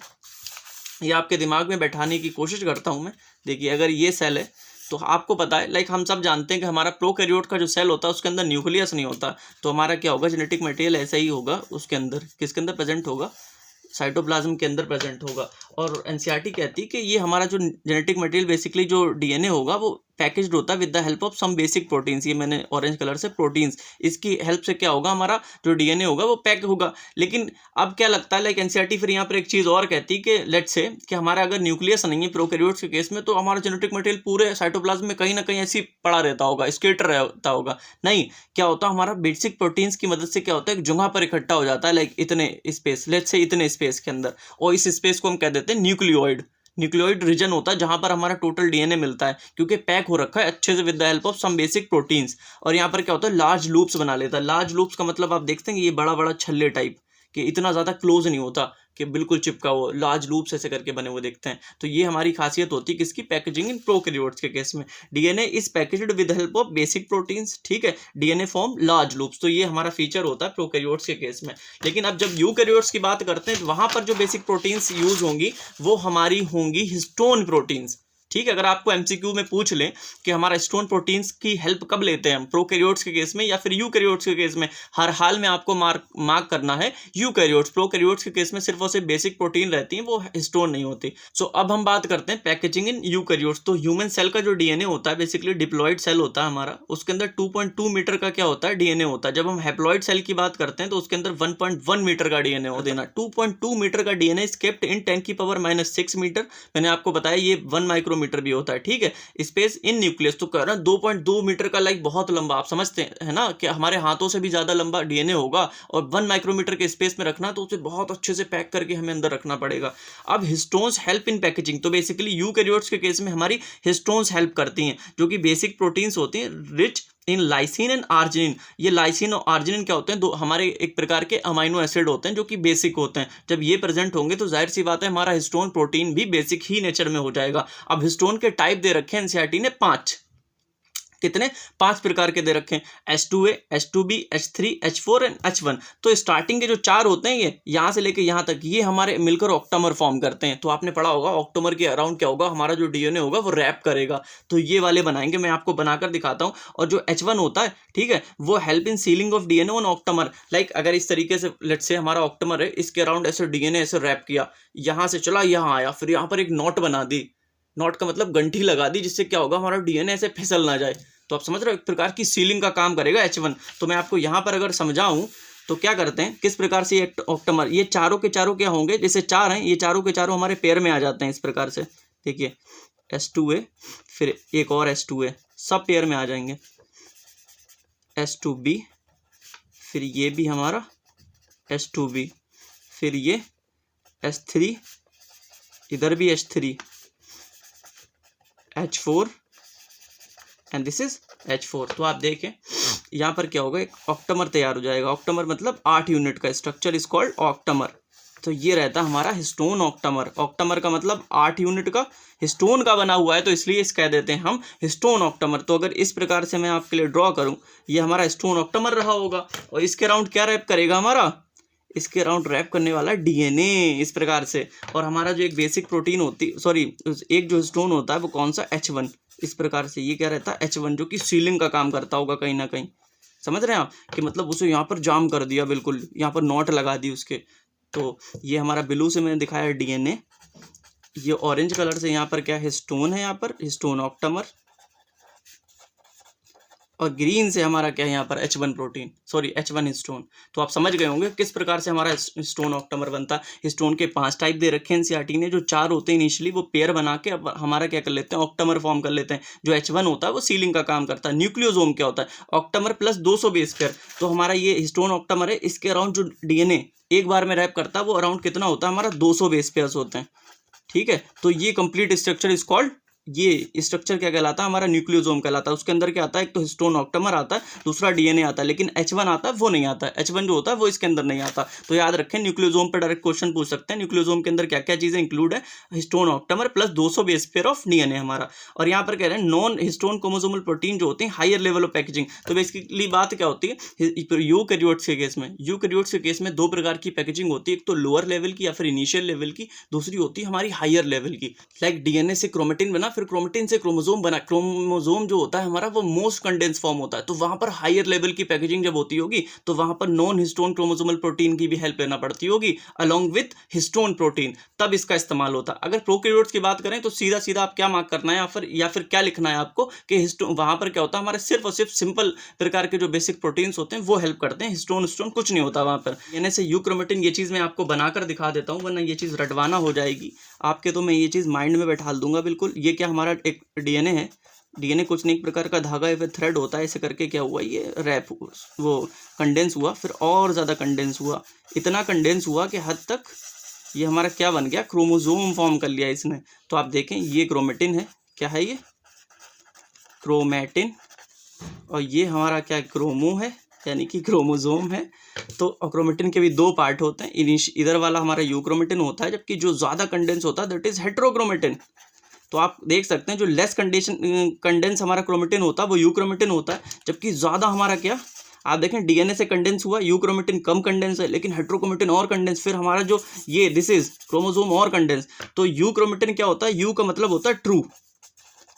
या आपके दिमाग में बैठाने की कोशिश करता हूं मैं, देखिए अगर ये सेल है तो आपको पता है, लाइक हम सब जानते हैं कि हमारा प्रोकैरियोट का जो सेल होता है उसके अंदर न्यूक्लियस नहीं होता, तो हमारा क्या होगा, जेनेटिक मटेरियल ऐसा ही होगा, उसके अंदर किसके अंदर प्रेजेंट होगा, साइटोप्लाज्म के अंदर प्रेजेंट होगा। और एनसीईआरटी कहती है कि ये हमारा जो जेनेटिक मटेरियल बेसिकली जो डीएनए होगा वो पैकेज्ड होता है with the help of some basic proteins, ये मैंने ऑरेंज कलर से प्रोटीन्स, इसकी हेल्प से क्या होगा, हमारा जो डीएनए होगा वो पैक होगा। लेकिन अब क्या लगता है, लाइक एनसीईआरटी फिर यहाँ पर एक चीज़ और कहती है कि लेट्स से कि हमारा अगर न्यूक्लियस नहीं है प्रोकैरियोट्स के केस में, तो हमारा जेनेटिक मटेरियल पूरे साइटोप्लाज्म में कहीं ना कहीं ऐसी पड़ा रहता होगा, स्केटर रहता होगा। नहीं, क्या होता है, हमारा बेसिक प्रोटीन्स की मदद से क्या होता है, एक जगह पर इकट्ठा हो जाता है, लाइक इतने स्पेस, लेट्स से इतने स्पेस के अंदर, और इस स्पेस को हम कह देते हैं न्यूक्लियोइड। न्यूक्लियोइड रीजन होता है जहां पर हमारा टोटल डीएनए मिलता है, क्योंकि पैक हो रखा है अच्छे से with the help of some basic proteins. और यहाँ पर क्या होता है, लार्ज लूप्स बना लेता है। लार्ज लूप्स का मतलब आप देखते हैं कि ये बड़ा बड़ा छल्ले टाइप, कि इतना ज़्यादा क्लोज नहीं होता कि बिल्कुल चिपका हुआ, लार्ज लूप्स ऐसे करके बने हुए देखते हैं। तो ये हमारी खासियत होती है किसकी, पैकेजिंग इन प्रोकैरियोट्स के केस में। DNA is packaged with help of basic proteins, ठीक है, डीएनए फॉर्म लार्ज लूप्स, तो ये हमारा फीचर होता है प्रोकैरियोट्स के केस में। लेकिन अब जब यूकैरियोट्स की बात करते हैं, वहां पर जो बेसिक प्रोटीन्स यूज होंगी वो हमारी होंगी हिस्टोन प्रोटीन्स, ठीक है। अगर आपको एमसीक्यू में पूछ लें कि हमारा हिस्टोन प्रोटीन्स की हेल्प कब लेते हैं हम, प्रोकैरियोट्स के केस में या फिर यूकैरियोट्स के केस में, हर हाल में आपको मार्क करना है यूकैरियोट्स। प्रोकैरियोट्स के केस में सिर्फ और सिर्फ बेसिक प्रोटीन रहती हैं, वो हिस्टोन नहीं होती। सो अब हम बात करते हैं पैकेजिंग इन यूकैरियोट्स। तो ह्यूमन सेल का जो डीएनए होता है बेसिकली डिप्लॉइड सेल होता है हमारा, उसके अंदर 2.2 मीटर का क्या होता है, डीएनए होता है। जब हम हैप्लॉइड सेल की बात करते हैं तो उसके अंदर 1.1 मीटर का डीएनए हो देना। 2.2 मीटर का DNA is kept in 10⁻⁻⁶ metre. मैंने आपको बताया ये 1 माइक्रोमीटर भी होता है, ठीक है। स्पेस इन न्यूक्लियस, तो कह रहा है 2.2 मीटर का, लाइक बहुत लंबा, आप समझते हैं ना कि हमारे हाथों से भी ज्यादा लंबा डीएनए होगा, और 1 माइक्रोमीटर के स्पेस में रखना, तो उसे बहुत अच्छे से पैक करके हमें अंदर रखना पड़ेगा। अब हिस्टोन्स हेल्प इन पैकेजिंग, तो बेसिकली यूकैरियोट्स के केस में हमारी हिस्टोन्स हेल्प करती हैं, जो कि बेसिक प्रोटीन्स होती हैं rich in lysine and arginine. ये लाइसिन और आर्जिनिन क्या होते हैं, दो हमारे एक प्रकार के अमाइनो एसिड होते हैं जो कि बेसिक होते हैं। जब ये प्रेजेंट होंगे तो जाहिर सी बात है हमारा हिस्टोन प्रोटीन भी बेसिक ही नेचर में हो जाएगा। अब हिस्टोन के टाइप दे रखे हैं एनसीईआरटी ने 5, कितने, 5 प्रकार के दे रखे हैं, H2A, H2B, H3, H4 and H1। तो स्टार्टिंग के जो 4 होते हैं ये यहाँ से लेके यहाँ तक, ये हमारे मिलकर ऑक्टामर फॉर्म करते हैं। तो आपने पढ़ा होगा ऑक्टामर के अराउंड क्या होगा, हमारा जो डीएनए होगा वो रैप करेगा। तो ये वाले बनाएंगे, मैं आपको बनाकर दिखाता हूँ। और जो H1 होता है, ठीक है, वो help in ceiling of DNA on octamer. Like अगर इस तरीके से लेट्स से हमारा ऑक्टामर है, इसके अराउंड ऐसे डीएनए ऐसे रैप किया, यहाँ से चला यहाँ आया, फिर यहाँ पर एक नॉट बना दी, नॉट का मतलब गंठी लगा दी, जिससे क्या होगा हमारा डीएनए ऐसे फिसल ना जाए। तो आप समझ रहे हो, एक प्रकार की सीलिंग का काम करेगा H1। तो मैं आपको यहाँ पर अगर समझाऊं तो क्या करते हैं, किस प्रकार से ये ऑक्टामर, ये चारों के चारों क्या होंगे, जैसे 4 हैं, ये चारों के चारों हमारे पेयर में आ जाते हैं इस प्रकार से। देखिए H2A, फिर एक और H2A, सब पेयर में आ जाएंगे। H2B, फिर ये भी हमारा H2B, फिर ये H3, इधर भी H3, H4 and this is H4। तो आप देखें यहाँ पर क्या होगा, एक ऑक्टामर तैयार हो जाएगा। ऑक्टामर मतलब 8 यूनिट का स्ट्रक्चर इज कॉल्ड ऑक्टामर। तो ये रहता है हमारा हिस्टोन ऑक्टामर। ऑक्टामर का मतलब 8 यूनिट का हिस्टोन का बना हुआ है, तो इसलिए इस कह देते हैं हम हिस्टोन ऑक्टामर। तो अगर इस प्रकार से मैं आपके लिए ड्रॉ करूँ, ये हमारा हिस्टोन ऑक्टामर रहा होगा, और इसके अराउंड क्या रैप करेगा हमारा, इसके अराउंड रैप करने वाला डीएनए इस प्रकार से। और हमारा जो एक बेसिक प्रोटीन होती, सॉरी एक जो हिस्टोन होता है वो कौन सा, H1, इस प्रकार से ये क्या रहता है H1, जो कि सीलिंग का काम करता होगा कहीं ना कहीं। समझ रहे हैं आप कि मतलब उसे यहाँ पर जाम कर दिया, बिल्कुल यहाँ पर नॉट लगा दी उसके। तो ये हमारा ब्लू से मैंने दिखाया डीएनए, ये ऑरेंज कलर से यहाँ पर क्या है, हिस्टोन है, यहाँ पर हिस्टोन ऑक्टामर, और ग्रीन से हमारा क्या है यहाँ पर H1 protein, sorry H1 histone. तो आप समझ गए होंगे किस प्रकार से हमारा हिस्टोन ऑक्टामर बनता है। हिस्टोन के 5 टाइप दे रखे हैं एनसीईआरटी ने, जो 4 होते हैं इनिशियली, वो पेयर बना के अब हमारा क्या कर लेते हैं, ऑक्टामर फॉर्म कर लेते हैं। जो H1 होता है वो सीलिंग का काम करता है। न्यूक्लियोसोम क्या होता है, ऑक्टामर प्लस 200 बेस पेयर। तो हमारा ये हिस्टोन ऑक्टामर है, इसके अराउंड जो डीएनए एक बार में रैप करता है वो अराउंड कितना होता है, हमारा 200 बेस पेयर्स होते हैं। ठीक है, तो ये कंप्लीट स्ट्रक्चर इज कॉल्ड, ये स्ट्रक्चर क्या कहलाता है, हमारा न्यूक्लियोसोम कहलाता है। उसके अंदर क्या आता है, एक तो हिस्टोन ऑक्टामर आता है, दूसरा डीएनए आता है, लेकिन H1 आता है वो नहीं आता है। H1 जो होता है वो इसके अंदर नहीं आता। तो याद रखें, न्यूक्लियोसोम पर डायरेक्ट क्वेश्चन पूछ सकते हैं, न्यूक्लियोसोम के अंदर क्या क्या चीजें इंक्लूड है, histone octamer plus 200 base pair of DNA हमारा। और यहाँ पर कह रहे हैं नॉन हिस्टोन क्रोमोसोमल प्रोटीन जो होते हैं हायर लेवल ऑफ पैकेजिंग। तो बेसिकली बात क्या होती है, यूकैरियोट्स के केस में, यूकैरियोट्स के केस में 2 प्रकार की पैकेजिंग होती है, एक तो लोअर लेवल की या फिर इनिशियल लेवल की, दूसरी होती है हमारी हायर लेवल की। लाइक डीएनए से क्रोमेटिन बना, फिर क्रोमेटिन से क्रोमोसोम बना। क्रोमोसोम जो होता है हमारा वो मोस्ट कंडेंस फॉर्म होता है। तो वहां पर हायर लेवल की पैकेजिंग जब होती होगी तो वहां पर नॉन हिस्टोन क्रोमोसोमल प्रोटीन की भी हेल्प लेना पड़ती होगी अलोंग विथ हिस्टोन प्रोटीन, तब इसका इस्तेमाल होता है। अगर प्रोकैरियोट्स की बात करें तो सीधा सीधा आप क्या मार्क करना है या फिर क्या लिखना है आपको कि हिस्टोन, वहां पर क्या होता है, हमारे सिर्फ और सिर्फ सिंपल प्रकार के जो बेसिक प्रोटीन्स होते हैं वो हेल्प करते हैं, हिस्टोन कुछ नहीं होता वहां पर। यानी से यूक्रोमेटिन, ये चीज मैं आपको बनाकर दिखा देता हूं वरना ये चीज रटवाना हो जाएगी आपके, तो मैं ये चीज माइंड में बैठा दूंगा बिल्कुल। ये क्या हमारा एक डीएनए है, डीएनए कुछ नहीं, एक प्रकार का धागा या फिर थ्रेड होता है, ऐसे करके क्या हुआ, ये रैप वो कंडेंस हुआ, फिर और ज़्यादा कंडेंस हुआ, इतना कंडेंस हुआ कि हद तक ये हमारा क्या बन गया, क्रोमोसोम फॉर्म कर लिया इसने। तो आप देखें ये क्रोमेटिन है, क्या है ये क्रोमेटिन, और ये हमारा क्या क्रोमो है, यानी कि क्रोमोसोम है। तो क्रोमेटिन के भी 2 पार्ट होते हैं, इधर वाला हमारा यूक्रोमेटिन होता है, जबकि जो ज़्यादा कंडेंस होता है दैट इज हेट्रोक्रोमेटिन। तो आप देख सकते हैं जो लेस कंडेंस हमारा क्रोमेटिन होता है वो यूक्रोमेटिन होता है, जबकि ज़्यादा हमारा क्या, आप देखें डीएनए से कंडेंस हुआ, यूक्रोमेटिन कम कंडेंस है, लेकिन हेट्रोक्रोमेटिन और कंडेंस, फिर हमारा जो ये दिस इज क्रोमोसोम और कंडेंस। तो यूक्रोमेटिन क्या होता है, यू का मतलब होता है ट्रू।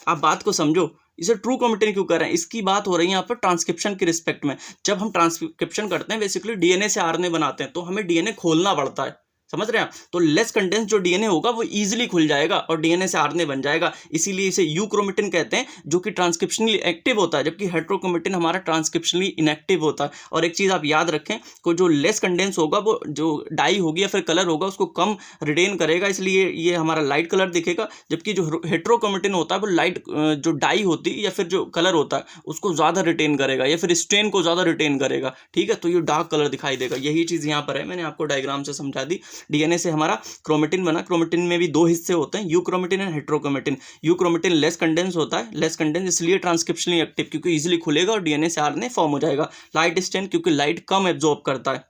आप बात को समझो, इसे ट्रू क्रोमेटिन क्यों कर रहे हैं, इसकी बात हो रही है यहाँ पर ट्रांसक्रिप्शन के रिस्पेक्ट में। जब हम ट्रांसक्रिप्शन करते हैं बेसिकली डीएनए से आरएनए बनाते हैं, तो हमें डीएनए खोलना पड़ता है, समझ रहे हैं आप। तो लेस कंडेंस जो डीएनए होगा वो इजीली खुल जाएगा और डीएनए से आरएनए बन जाएगा, इसीलिए इसे यूक्रोमेटिन कहते हैं, जो कि ट्रांसक्रिप्शनली एक्टिव होता है, जबकि हेट्रोक्रोमेटिन हमारा ट्रांसक्रिप्शनली इनएक्टिव होता है। और एक चीज़ आप याद रखें, को जो लेस कंडेंस होगा वो जो डाई होगी या फिर कलर होगा उसको कम रिटेन करेगा, इसलिए ये हमारा लाइट कलर दिखेगा, जबकि जो हेट्रोक्रोमेटिन होता है वो लाइट जो डाई होती है या फिर जो कलर होता है उसको ज़्यादा रिटेन करेगा या फिर स्ट्रेन को ज़्यादा रिटेन करेगा। ठीक है, तो ये डार्क कलर दिखाई देगा, यही चीज़ यहाँ पर है, मैंने आपको डायग्राम से समझा दी। डीएनए से हमारा क्रोमेटिन बना, क्रोमेटिन में भी 2 हिस्से होते हैं, euchromatin and heterochromatin. Euchromatin less condense होता है, लेस कंडेंस इसलिए ट्रांसक्रिप्शनली एक्टिव, क्योंकि इजीली खुलेगा और डीएनए से आरएनए फॉर्म हो जाएगा। लाइट स्टेन, क्योंकि लाइट कम एब्जॉर्ब करता है,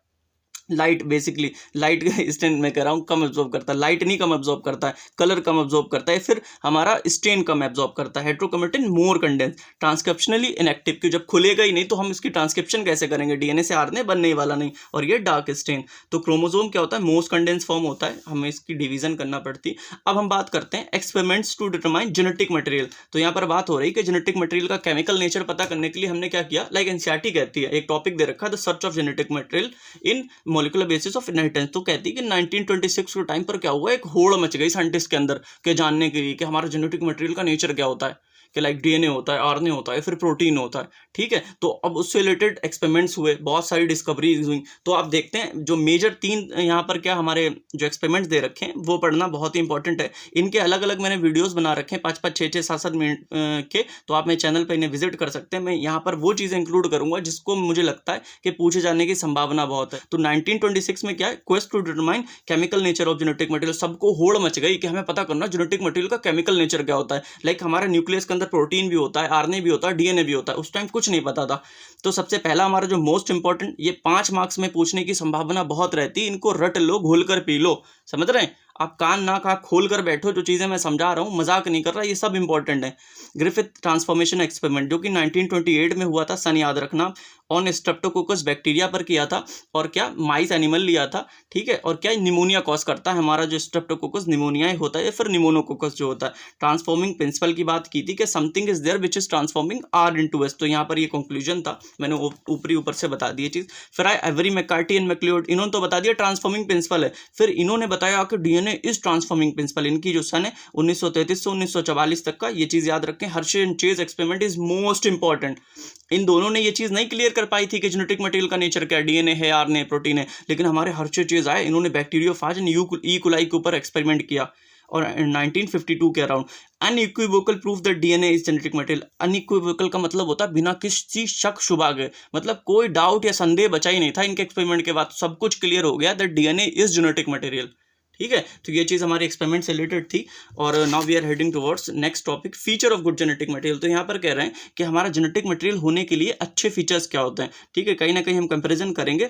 लाइट बेसिकली लाइट स्टेन मैं कह रहा हूँ कम एब्जॉर्ब करता है, लाइट नहीं कम एब्जॉर्ब करता है, कलर कम एब्जॉर्ब करता है, फिर हमारा स्टेन कम एब्जॉर्ब करता है। हेट्रोक्रोमेटिन मोर कंडेंस, ट्रांसक्रिप्शनली इनएक्टिव, क्योंकि जब खुलेगा ही नहीं तो हम इसकी ट्रांसक्रिप्शन कैसे करेंगे, डीएनए से आरएनए बनने ही वाला नहीं। और ये डार्क स्टेन। तो क्रोमोसोम क्या होता है, मोस्ट कंडेंस फॉर्म होता है, हमें इसकी डिवीजन करना पड़ती है। अब हम बात करते हैं experiments to determine genetic material. तो यहाँ पर बात हो रही है कि जेनेटिक मटेरियल का केमिकल नेचर पता करने के लिए हमने क्या किया, लाइक एनसीईआरटी कहती है, एक टॉपिक दे रखा है the search of genetic material in molecular basis of inheritance. तो कहती है कि 1926 के टाइम पर क्या हुआ, एक होड़ मच गई साइंटिस्ट के अंदर के जानने के लिए कि हमारा जेनेटिक मटेरियल का नेचर क्या होता है, कि लाइक डीएनए होता है, आरएनए होता है, फिर प्रोटीन होता है। ठीक है, तो अब उससे रिलेटेड एक्सपेरिमेंट्स हुए, बहुत सारी डिस्कवरीज हुई। तो आप देखते हैं जो मेजर 3 यहाँ पर क्या हमारे जो एक्सपेरिमेंट्स दे रखे हैं वो पढ़ना बहुत ही इंपॉर्टेंट है। इनके अलग अलग मैंने वीडियोस बना रखे हैं 5-5, 6-6, 7-7 मिनट के, तो आप मेरे चैनल पर इन्हें विजिट कर सकते हैं। मैं यहाँ पर वो चीज़ें इंक्लूड करूँगा जिसको मुझे लगता है कि पूछे जाने की संभावना बहुत है। तो 1926 में क्या है, quest to determine chemical nature of genetic material. सबको होड़ मच गई कि हमें पता करना जेनेटिक मटेरियल का केमिकल नेचर क्या होता है। लाइक हमारे न्यूक्लियस के अंदर प्रोटीन भी होता है, आरएनए भी होता है, डीएनए भी होता है, उस टाइम कुछ नहीं पता था। तो सबसे पहला हमारा जो मोस्ट इंपॉर्टेंट, ये 5 मार्क्स में पूछने की संभावना बहुत रहती है, इनको रट लो, घोल कर पी लो, समझ रहे हैं। आप कान नाक आँख खोल कर बैठो, जो चीज़ें मैं समझा रहा हूँ मजाक नहीं कर रहा, ये सब इंपॉर्टेंट है। ग्रिफिथ ट्रांसफॉर्मेशन एक्सपेरिमेंट जो कि 1928 में हुआ था, सन याद रखना, ऑन स्ट्रेप्टोकोकस बैक्टीरिया पर किया था, और क्या माइस एनिमल लिया था। ठीक है, और क्या निमोनिया कॉज करता है, हमारा जो स्ट्रेप्टोकोकस निमोनिया ही होता है या फिर निमोनोकोकस जो होता है। ट्रांसफॉर्मिंग प्रिंसिपल की बात की थी कि something is there which is transforming R into S. तो यहाँ पर ये कंक्लूजन था, मैंने ऊपर से बता दी चीज़। फिर आए एवरी मैकार्टी एंड मैक्लियोड, इन्होंने तो बता दिया ट्रांसफॉर्मिंग प्रिंसिपल है, फिर इन्होंने बताया कि DNA DNA is transforming principle, इनकी जो सन है 1933 से 1944 तक का, ये चीज़ याद रखें। Hershey and Chase experiment is most important. इन दोनों ने ये चीज़ नहीं क्लियर कर पाई थी कि जेनेटिक मटेरियल का नेचर क्या है, डीएनए है, आरएनए, प्रोटीन है, लेकिन हमारे हर्शे चेज आए, इन्होंने बैक्टीरियोफाज एंड ई कोलाई के ऊपर एक्सपेरिमेंट किया और 1952 के around unequivocal proof that DNA is genetic material. Unequivocal का मतलब होता है बिना किसी शक शुबा के, मतलब कोई डाउट या संदेह बचा ही नहीं था इनके एक्सपेरिमेंट के बाद, सब कुछ क्लियर हो गया that DNA is genetic material. ठीक है, तो ये चीज़ हमारे एक्सपेरिमेंट से रिलेटेड थी। और now we are heading towards next topic, feature of good genetic material. तो यहाँ पर कह रहे हैं कि हमारा जेनेटिक मटेरियल होने के लिए अच्छे फीचर्स क्या होते हैं। ठीक है, कहीं ना कहीं हम कंपेरिजन करेंगे,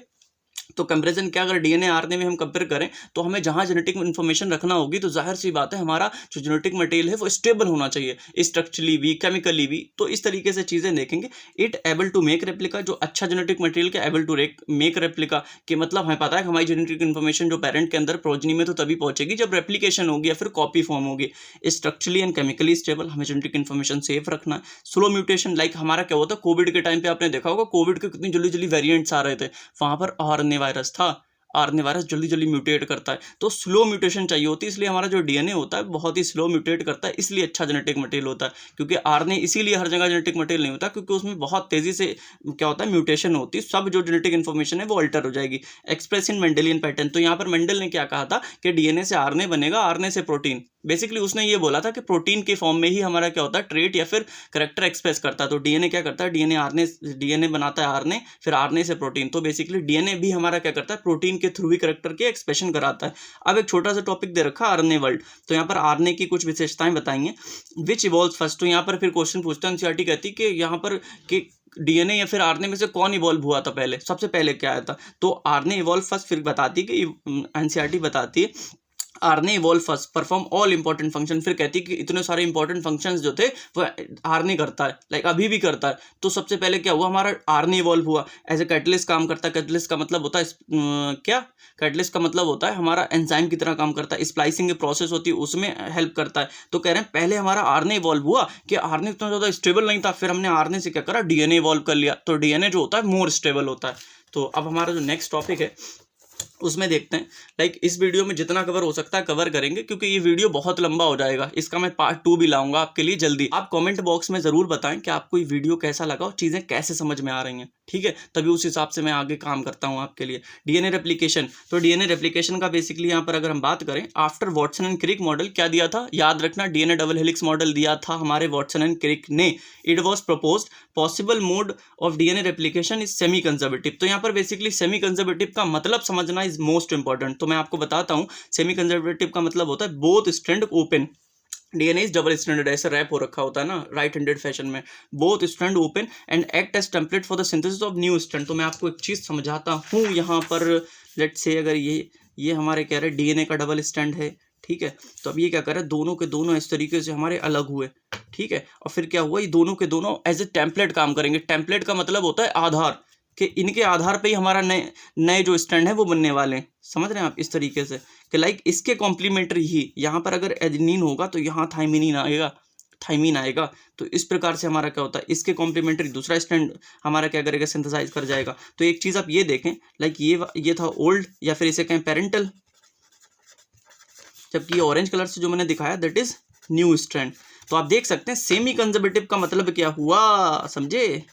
तो कंपैरिजन क्या, अगर डीएनए आरएनए में हम कंपेयर करें तो हमें जहां जेनेटिक इन्फॉर्मेशन रखना होगी तो जाहिर सी बात है हमारा जो जेनेटिक मटेरियल है वो स्टेबल होना चाहिए, स्ट्रक्चरली भी, केमिकली भी। तो इस तरीके से चीज़ें देखेंगे। It able to make replica, जो अच्छा जेनेटिक मटेरियल के एबल टू मेक रेप्लिका के मतलब हमें पता है कि हमारी जेनेटिक इन्फॉर्मेशन जो पेरेंट के अंदर प्रोजनी में तो तभी पहुंचेगी जब रेप्लिकेशन होगी या फिर कॉपी फॉर्म होगी। स्ट्रक्चरली एंड केमिकली स्टेबल, हमें जेनेटिक इन्फॉर्मेशन सेफ रखना है। स्लो म्यूटेशन, लाइक हमारा क्या होता है, कोविड के टाइम पे आपने देखा होगा कोविड के कितनी जल्दी जल्दी वेरिएंट्स आ रहे थे, वहां पर आरएनए वायरस था, आरएनए वायरस जल्दी जल्दी म्यूटेट करता है, तो स्लो म्यूटेशन चाहिए होती है, इसलिए हमारा जो डीएनए होता है बहुत ही स्लो म्यूटेट करता है, इसलिए अच्छा जेनेटिक मटेरियल होता है। क्योंकि आरएनए इसीलिए हर जगह जेनेटिक मटेरियल नहीं होता, क्योंकि उसमें बहुत तेजी से क्या होता है, म्यूटेशन होती है, सब जो जेनेटिक इन्फॉर्मेशन है वो अल्टर हो जाएगी। एक्सप्रेस इन मेंडेलियन पैटर्न, तो यहाँ पर मेंडल ने क्या कहा था कि डीएनए से आरएनए बनेगा, आरएनए से प्रोटीन। बेसिकली उसने ये बोला था कि प्रोटीन के फॉर्म में ही हमारा क्या होता है, ट्रेट या फिर करेक्टर एक्सप्रेस करता है। तो डीएनए क्या करता है, डीएनए बनाता है आरएनए, फिर आरएनए से प्रोटीन। तो बेसिकली डीएनए भी हमारा क्या करता है, प्रोटीन के थ्रू ही करेक्टर के एक्सप्रेशन कराता है। अब एक छोटा सा टॉपिक दे रखा है आरएनए वर्ल्ड, तो यहाँ पर आरएनए की कुछ विशेषताएं बताएंगे। विच इवॉल्व फर्स्ट, तो यहाँ पर फिर क्वेश्चन पूछता है एनसीईआरटी कहती कि यहाँ पर कि डीएनए या फिर आरएनए में से कौन इवॉल्व हुआ था पहले, सबसे पहले क्या आया था। तो आरएनए इवॉल्व फर्स्ट, फिर बताती कि एनसीईआरटी बताती है RNA evolve first, perform all important function. फिर कहती है कि इतने सारे इंपॉर्टेंट फंक्शंस जो थे वो आरएनए करता है, लाइक अभी भी करता है। तो सबसे पहले क्या हुआ, हमारा आरएनए इवॉल्व हुआ, एज ए कैटलिस्ट काम करता है। कैटलिस्ट का मतलब होता है क्या, कैटलिस्ट का मतलब होता है हमारा एंजाइम की तरह काम करता है, स्प्लाइसिंग की प्रोसेस होती है उसमें हेल्प करता है। तो कह रहे हैं पहले हमारा आरएनए इवॉल्व हुआ कि आरएनए इतना ज़्यादा स्टेबल नहीं था, फिर हमने आरएनए से क्या करा, डीएनए इवॉल्व कर लिया। तो डीएनए जो होता है मोर स्टेबल होता है। तो अब हमारा जो नेक्स्ट टॉपिक है उसमें देखते हैं, लाइक इस वीडियो में जितना कवर हो सकता है कवर करेंगे, क्योंकि ये वीडियो बहुत लंबा हो जाएगा। इसका मैं पार्ट 2 भी लाऊंगा आपके लिए जल्दी। आप कमेंट बॉक्स में ज़रूर बताएं कि आपको ये वीडियो कैसा लगा और चीज़ें कैसे समझ में आ रही हैं। ठीक है, तभी उस हिसाब से मैं आगे काम करता हूँ आपके लिए। डीएनए रेप्लिकेशन, तो डीएनए रेप्लिकेशन का बेसिकली यहाँ पर अगर हम बात करें, after Watson and Crick model क्या दिया था, याद रखना डीएनए डबल हेलिक्स मॉडल दिया था हमारे वॉटसन एंड क्रिक ने। It was proposed possible mode of DNA replication is semi conservative. तो यहाँ पर बेसिकली सेमी कंजर्वेटिव का मतलब समझना इज मोस्ट इंपॉर्टेंट। तो मैं आपको बताता हूँ, सेमी कंजर्वेटिव का मतलब होता है both strand open, DNA is double stranded, ऐसे रैप हो रखा होता है ना राइट हैंडेड फैशन में, both strand open and act as template for the synthesis of new strand. तो मैं आपको एक चीज़ समझाता हूँ यहाँ पर, लेट्स से अगर ये हमारे कह रहे हैं डीएनए का डबल स्ट्रैंड है, ठीक है, तो अब ये क्या कर रहे हैं, दोनों के दोनों इस तरीके से हमारे अलग हुए, ठीक है, और फिर क्या हुआ, ये दोनों के दोनों एज ए टेम्पलेट काम करेंगे। टेम्पलेट का मतलब होता है आधार, कि इनके आधार पे ही हमारा नए जो स्टैंड है वो बनने वाले हैं। समझ रहे हैं आप, इस तरीके से कि लाइक इसके कॉम्प्लीमेंट्री ही, यहाँ पर अगर एडेनिन होगा तो यहाँ थाइमीन आएगा। तो इस प्रकार से हमारा क्या होता है, इसके कॉम्प्लीमेंट्री दूसरा स्टैंड हमारा क्या करेगा, सिंथेसाइज कर जाएगा। तो एक चीज़ आप ये देखें, लाइक ये था ओल्ड या फिर इसे कहें पेरेंटल, जबकि ये ऑरेंज कलर से जो मैंने दिखाया दैट इज न्यू स्ट्रैंड। तो आप देख सकते हैं सेमी कंजर्वेटिव का मतलब क्या हुआ, समझे।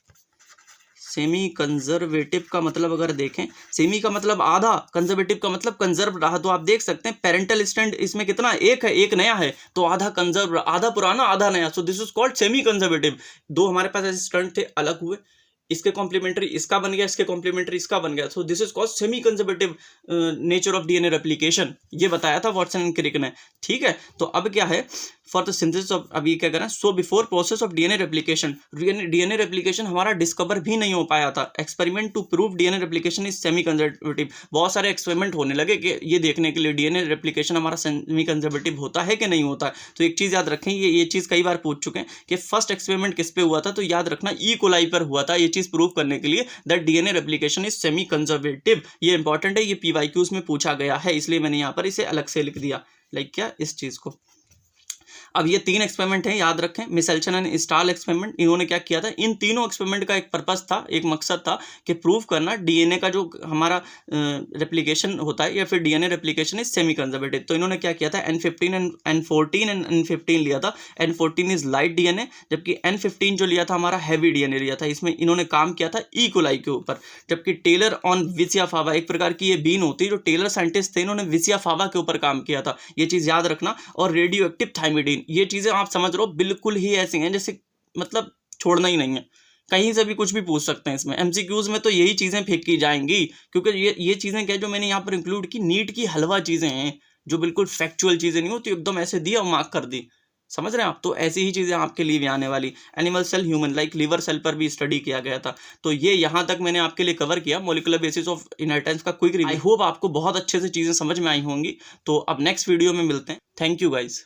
सेमी कंजर्वेटिव का मतलब अगर देखें, सेमी का मतलब आधा, कंजर्वेटिव का मतलब कंजर्व रहा। तो आप देख सकते हैं पेरेंटल स्ट्रैंड इसमें कितना, एक है, एक नया है, तो आधा कंजर्व, आधा पुराना आधा नया। So this is called semi conservative. दो हमारे पास ऐसे स्ट्रैंड थे, अलग हुए, इसके कॉम्प्लीमेंट्री इसका बन गया, इसके कॉम्प्लीमेंट्री इसका बन गया। So this is called semi conservative nature of DNA replication, ये बताया था वॉटसन एंड क्रिक ने। ठीक है, तो अब क्या है, फॉर द सिंथेसिस ऑफ, अब ये क्या करें, so before process of DNA replication, DNA replication हमारा डिस्कवर भी नहीं हो पाया था। Experiment to prove DNA replication is semi conservative, बहुत सारे एक्सपेरिमेंट होने लगे कि ये देखने के लिए डीएनए रेप्लिकेशन हमारा सेमी कंजर्वेटिव होता है कि नहीं होता है। तो एक चीज़ याद रखें, ये चीज़ कई बार पूछ चुके हैं कि फर्स्ट एक्सपेरिमेंट किस पे हुआ था, तो याद रखना ई कोलाई पर हुआ था, ये चीज़ प्रूव करने के लिए that DNA replication is semi conservative. ये इंपॉर्टेंट है, ये पीवाईक्यूज में पूछा गया है, इसलिए मैंने यहाँ पर इसे अलग से लिख दिया, लाइक क्या, इस चीज़ को। अब ये 3 एक्सपेरिमेंट हैं, याद रखें, मिसेल्सन एंड स्टाल एक्सपेरिमेंट। इन्होंने क्या किया था, इन तीनों एक्सपेरिमेंट का एक पर्पस था, एक मकसद था कि प्रूव करना डीएनए का जो हमारा रेप्लिकेशन होता है या फिर DNA replication is semi conservative. तो इन्होंने क्या किया था, N15 and N14 and N15 लिया था। N14 इज लाइट डीएनए, जबकि N15 जो लिया था हमारा हैवी डीएनए लिया था। इसमें इन्होंने काम किया था ई कोलाई के ऊपर, जबकि टेलर ऑन विसिया फावा, एक प्रकार की ये बीन होती है, जो टेलर साइंटिस्ट थे, इन्होंने विसिया फावा के ऊपर काम किया था। ये चीज़ याद रखना। और रेडियो एक्टिव थाइमिडीन, ये चीज़ें आप समझ रहे हो बिल्कुल ही ऐसी हैं जैसे मतलब छोड़ना ही नहीं है, कहीं से भी कुछ भी पूछ सकते हैं इसमें। एमसीक्यूज में तो यही चीज़ें फेंकी जाएंगी, क्योंकि ये चीज़ें क्या जो मैंने यहाँ पर इंक्लूड की, नीट की हलवा चीज़ें हैं जो बिल्कुल फैक्चुअल चीज़ें नहीं होती, एकदम ऐसे दी और मार्क कर दी। समझ रहे हैं आप? तो ऐसी ही चीज़ें आपके लिए भी आने वाली। Animal cell, human like liver cell पर भी स्टडी किया गया था। तो ये यहाँ तक मैंने आपके लिए कवर किया मॉलिक्यूलर बेसिस ऑफ इनहेरिटेंस का क्विक रिव्यू। आई होप आपको बहुत अच्छे से चीज़ें समझ में आई होंगी। तो अब नेक्स्ट वीडियो में मिलते हैं। Thank you guys.